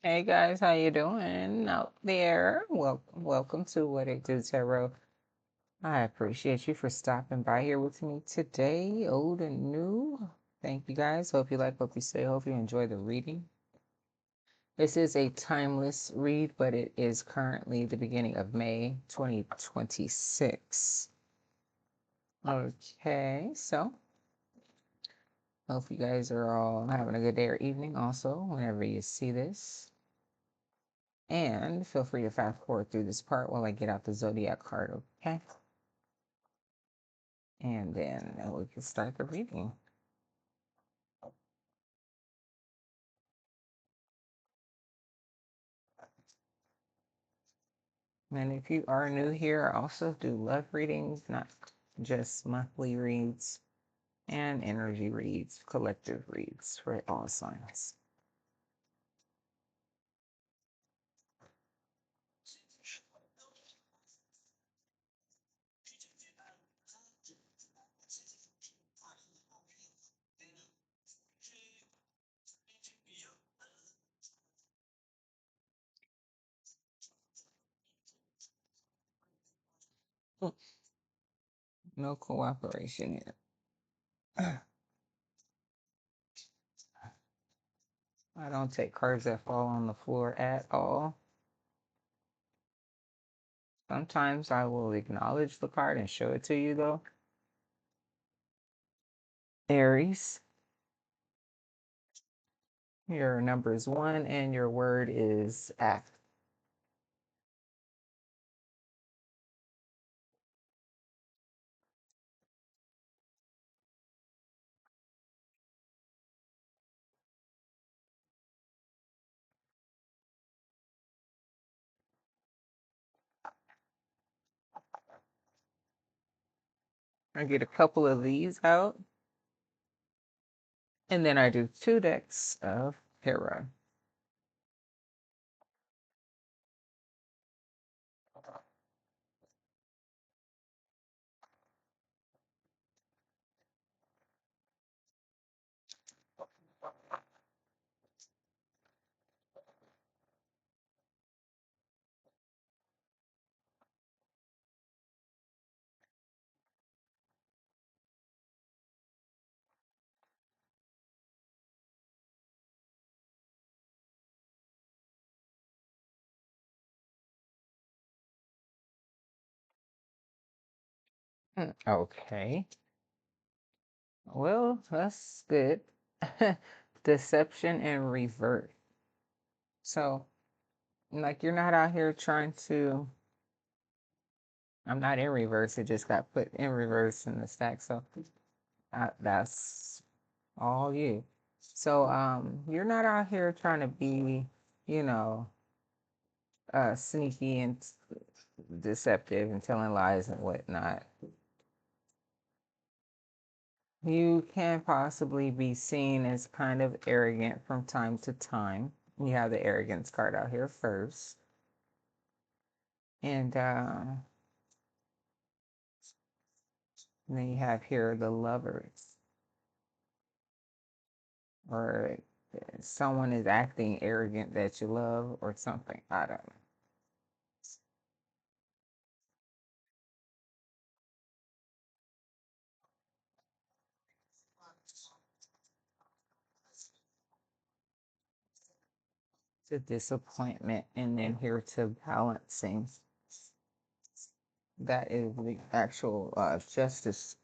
Hey guys, how you doing out there? Welcome to What It Do Tarot. I appreciate you for stopping by here with me today, old and new. Thank you guys. Hope you like, hope you stay, hope you enjoy the reading. This is a timeless read, but it is currently the beginning of May 2026. Okay, so hope you guys are all having a good day or evening also, whenever you see this. And feel free to fast forward through this part while I get out the zodiac card, okay? And then we can start the reading. And if you are new here, I also do love readings, not just monthly reads, and energy reads, collective reads for all signs. No cooperation here. I don't take cards that fall on the floor at all. Sometimes I will acknowledge the card and show it to you though. Aries, your number is 1 and your word is act. I get a couple of these out, and then I do 2 decks of tarot. Okay. Well, that's good. Deception and revert. So, like, you're not out here trying to. I'm not in reverse. It just got put in reverse in the stack. So, that's all you. So, you're not out here trying to be, you know, sneaky and deceptive and telling lies and whatnot. You can possibly be seen as kind of arrogant from time to time. You have the arrogance card out here first. And then you have here the lovers, or someone is acting arrogant that you love or something. I don't know. It's a disappointment. And then here to balancing. That is the actual justice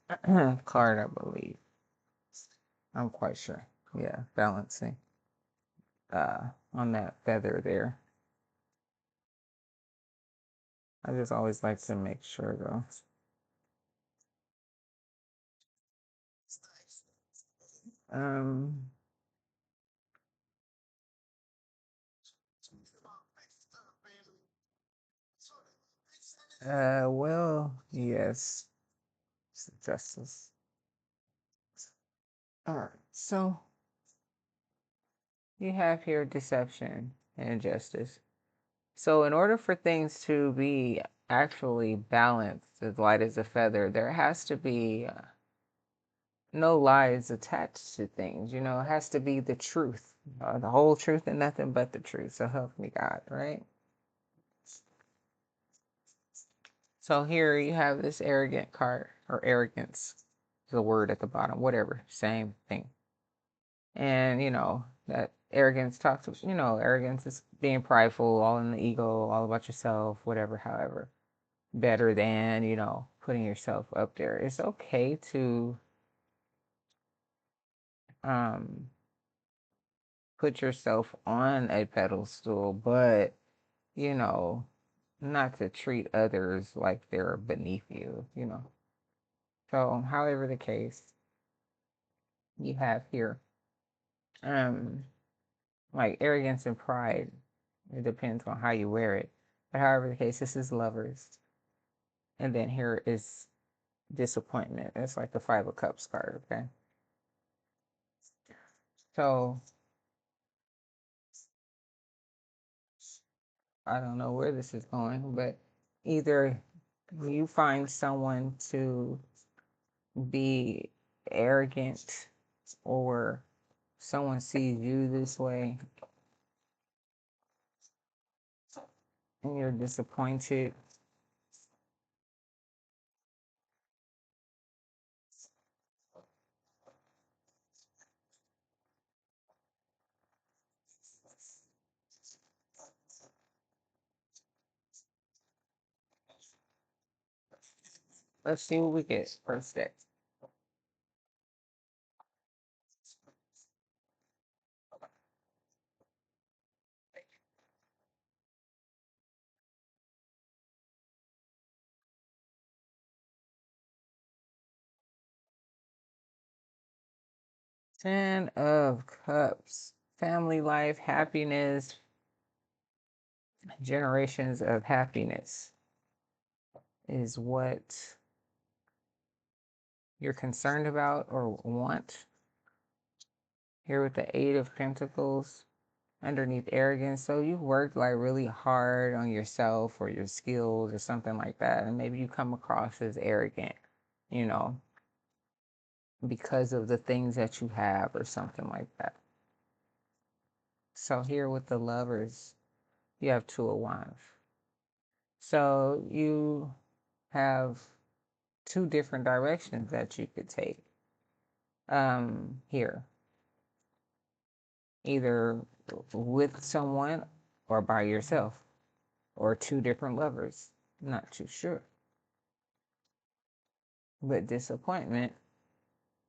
card, I believe. I'm quite sure. Yeah, balancing on that feather there. I just always like to make sure though. Um, well, yes, it's justice. All right, so you have here deception and injustice. So, in order for things to be actually balanced, as light as a feather, there has to be no lies attached to things. You know, it has to be the truth The whole truth and nothing but the truth. So help me God, right? So here you have this arrogant card, or arrogance is a word at the bottom, whatever, same thing. And that arrogance talks, arrogance is being prideful, all in the ego, all about yourself, whatever, however, better than, putting yourself up there. It's okay to um put yourself on a pedestal, but you know, not to treat others like they're beneath you. So, however the case, you have here, um, like arrogance and pride. It depends on how you wear it. But however the case, this is lovers. And then here is disappointment. It's like the Five of Cups card, okay? So, I don't know where this is going, but either you find someone to be arrogant or someone sees you this way and you're disappointed. Let's see what we get first day. 10 of Cups. Family life, happiness, generations of happiness is what you're concerned about or want. Here with the Eight of Pentacles underneath arrogance. So you've worked like really hard on yourself or your skills or something like that. And maybe you come across as arrogant, you know, because of the things that you have or something like that. So here with the Lovers, you have Two of Wands. So you have two different directions that you could take here, either with someone or by yourself, or two different lovers. Not too sure. But disappointment,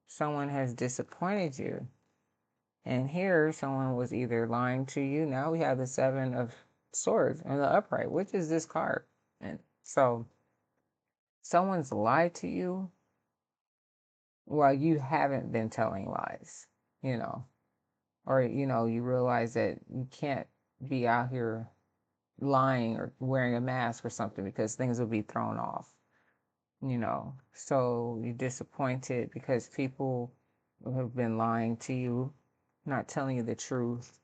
someone has disappointed you. And here, someone was either lying to you. Now we have the Seven of Swords and the upright, which is this card. And so someone's lied to you while you haven't been telling lies, you know, or, you realize that you can't be out here lying or wearing a mask or something because things will be thrown off. So you're disappointed because people have been lying to you, not telling you the truth,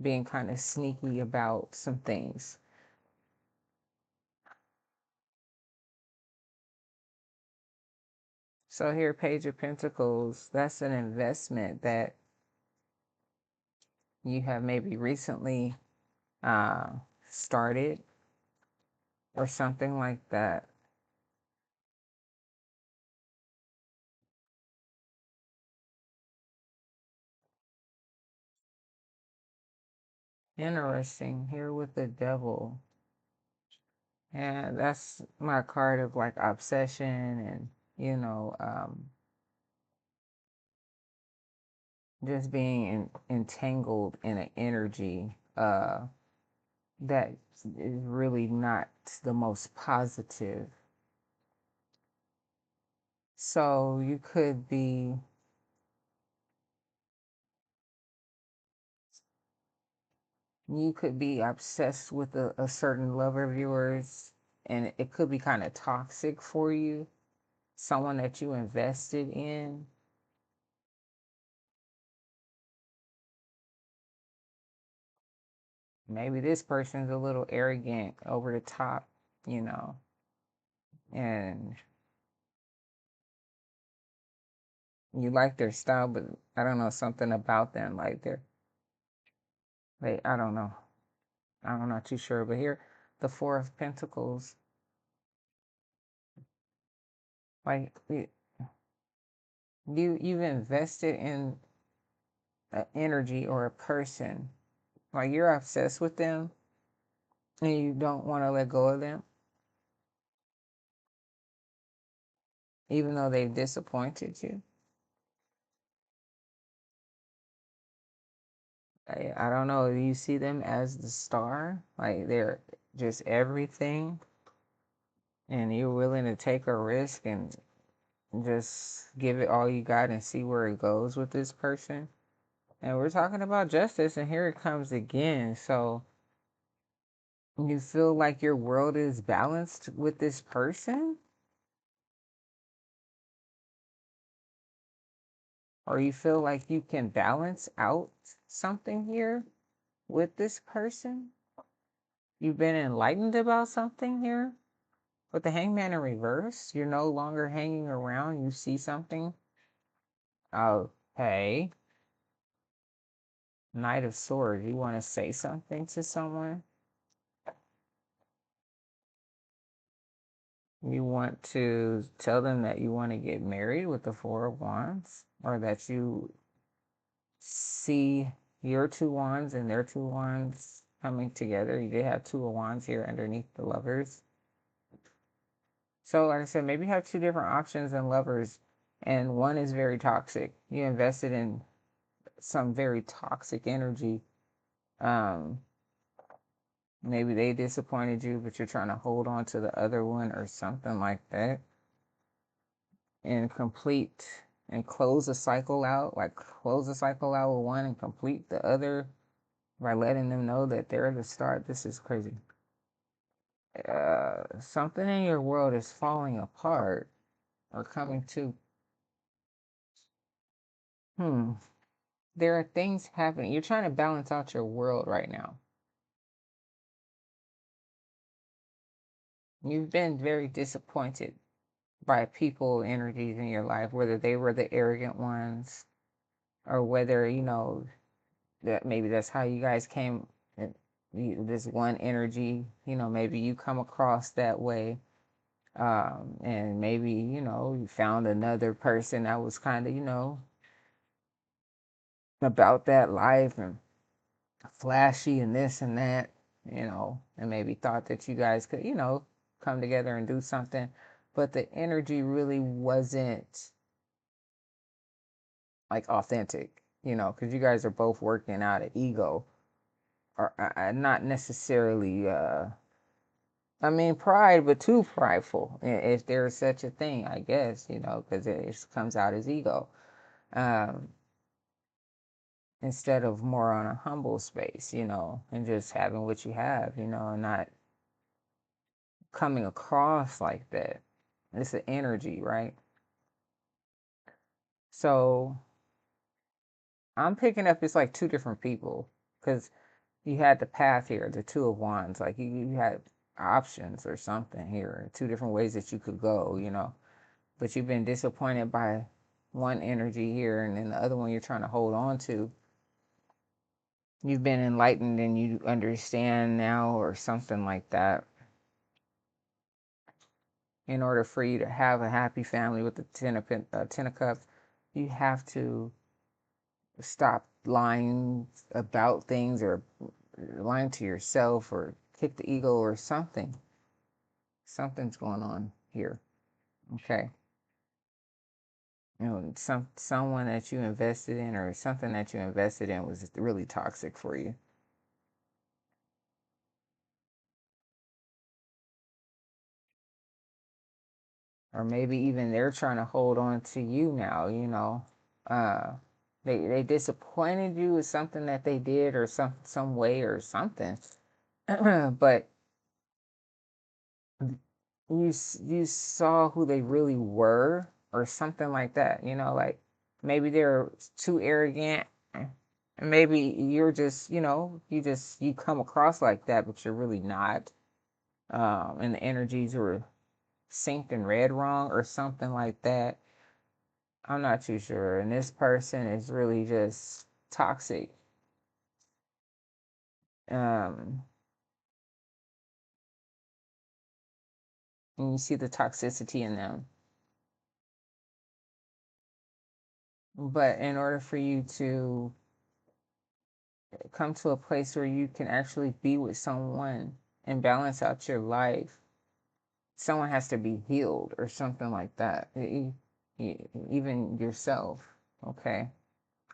being kind of sneaky about some things. So here, Page of Pentacles, that's an investment that you have maybe recently uh, started or something like that. Interesting. Here with the Devil. And that's my card of like obsession and, just being entangled in an energy that is really not the most positive. So you could be obsessed with a certain lover of yours, and it could be kind of toxic for you, someone that you invested in. Maybe this person's a little arrogant, over the top, you know, and you like their style, but I don't know, something about them, like I don't know. I'm not too sure. But here, the Four of Pentacles, like you've invested in an energy or a person, like you're obsessed with them and you don't want to let go of them, even though they've disappointed you. I don't know. You see them as the star, like they're just everything, and you're willing to take a risk and just give it all you got and see where it goes with this person. And we're talking about justice, and here it comes again. So you feel like your world is balanced with this person, or you feel like you can balance out something here with this person. You've been enlightened about something here. With the hangman in reverse, you're no longer hanging around. You see something. Okay. Knight of Swords. You want to say something to someone? You want to tell them that you want to get married with the Four of Wands, or that you see your two wands and their two wands coming together. You did have two of wands here underneath the lovers. So, like I said, maybe you have two different options in lovers, and one is very toxic. You invested in some very toxic energy. Um, Maybe they disappointed you, but you're trying to hold on to the other one or something like that, and complete and close the cycle out, like close the cycle out with one and complete the other by letting them know that they're the start. This is crazy. Something in your world is falling apart or coming to. Hmm. There are things happening. You're trying to balance out your world right now. You've been very disappointed by people energies in your life, whether they were the arrogant ones or whether, that maybe that's how you guys came, this one energy, maybe you come across that way. And maybe, you found another person that was kind of, about that life and flashy and this and that, and maybe thought that you guys could, come together and do something. But the energy really wasn't like authentic, because you guys are both working out of ego, or not necessarily, I mean, pride, but too prideful, if there's such a thing, I guess, because it just comes out as ego. Um, Instead of more on a humble space, and just having what you have, and not coming across like that. It's the energy, right? So I'm picking up it's like two different people, because you had the path here, the two of wands, like you had options or something here, two different ways that you could go, but you've been disappointed by one energy here, and then the other one you're trying to hold on to. You've been enlightened and you understand now, or something like that. In order for you to have a happy family with the ten of cups, you have to stop lying about things, or lying to yourself, or kick the ego or something. Something's going on here. Okay. Someone that you invested in, or something that you invested in, was really toxic for you. Or maybe even they're trying to hold on to you now, uh they disappointed you with something that they did, or some way or something. But you saw who they really were, or something like that, like maybe they're too arrogant, and maybe you're just, you come across like that, but you're really not. And the energies were synced and read wrong or something like that. I'm not too sure. And this person is really just toxic. Um, and you see the toxicity in them. But in order for you to come to a place where you can actually be with someone and balance out your life, someone has to be healed or something like that. Even yourself. Okay.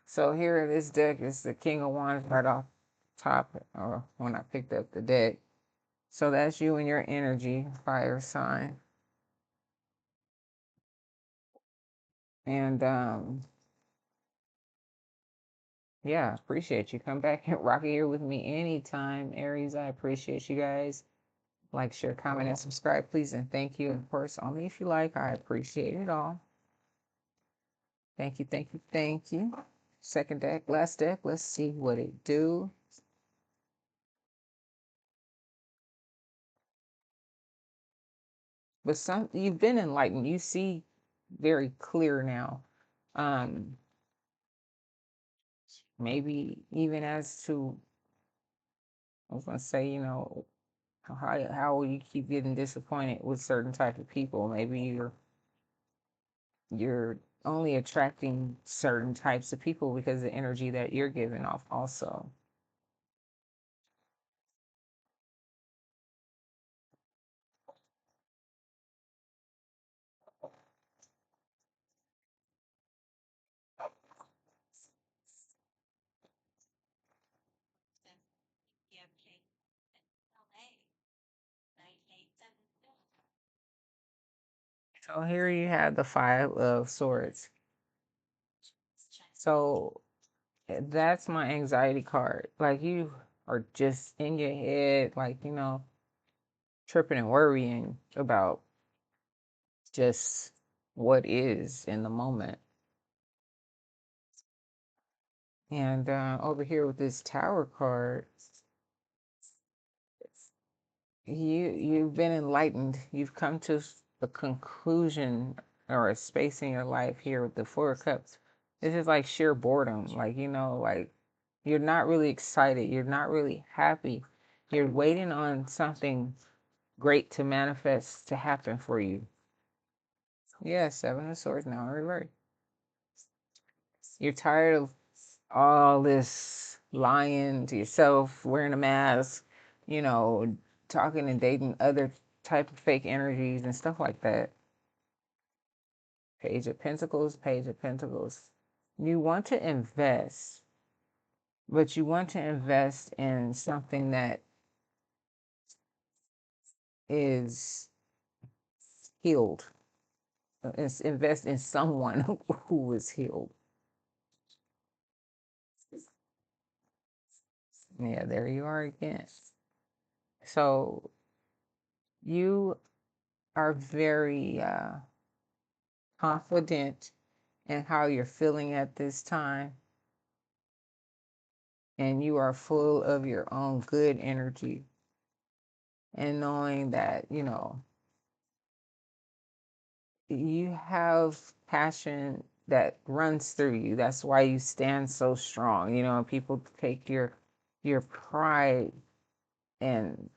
So here this deck is the King of Wands right off top, or when I picked up the deck. So that's you and your energy, fire sign. And yeah, appreciate you. Come back and rock it here with me anytime, Aries. I appreciate you guys. Like, share, comment, and subscribe, please. And thank you. Of course, only if you like. I appreciate it all. Thank you, thank you, thank you. Second deck, last deck. Let's see what it do. But you've been enlightened. You see very clear now. Maybe even as to, I was gonna say, how you keep getting disappointed with certain type of people. Maybe you're only attracting certain types of people because of the energy that you're giving off also. So here you have the Five of Swords. So that's my anxiety card. Like, you are just in your head, like, tripping and worrying about just what is in the moment. And over here with this Tower card, you've been enlightened. You've come to a conclusion or a space in your life here with the Four of Cups. This is like sheer boredom. Like, like you're not really excited. You're not really happy. You're waiting on something great to manifest to happen for you. Yeah, Seven of Swords now in reverse. You're tired of all this lying to yourself, wearing a mask, talking and dating other type of fake energies and stuff like that. Page of Pentacles, Page of Pentacles. You want to invest, but you want to invest in something that is healed. Invest in someone who is healed. Yeah, there you are again. So you are very confident in how you're feeling at this time, and you are full of your own good energy, and knowing that you have passion that runs through you. That's why you stand so strong. People take your pride and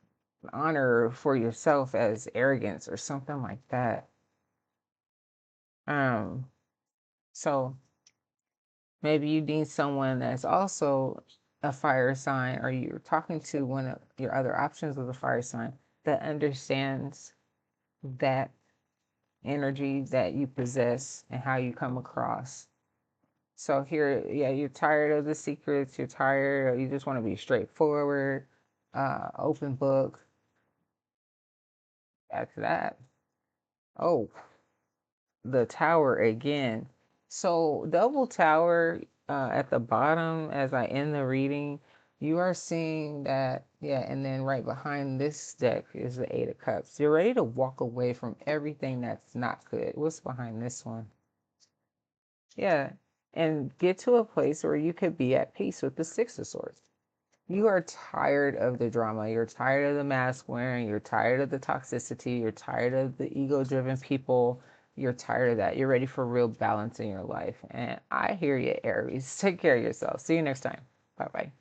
honor for yourself as arrogance or something like that. um so maybe you need someone that's also a fire sign, or you're talking to one of your other options with a fire sign that understands that energy that you possess and how you come across. So here, yeah, you're tired of the secrets, you're tired, or you just want to be straightforward, open book. After that, oh, the tower again. So double tower at the bottom as I end the reading, you are seeing that, yeah, and then right behind this deck is the Eight of Cups. You're ready to walk away from everything that's not good. What's behind this one? Yeah, and get to a place where you could be at peace with the Six of Swords. You are tired of the drama. You're tired of the mask wearing. You're tired of the toxicity. You're tired of the ego driven people. You're tired of that. You're ready for real balance in your life. And I hear you, Aries. Take care of yourself. See you next time. Bye bye.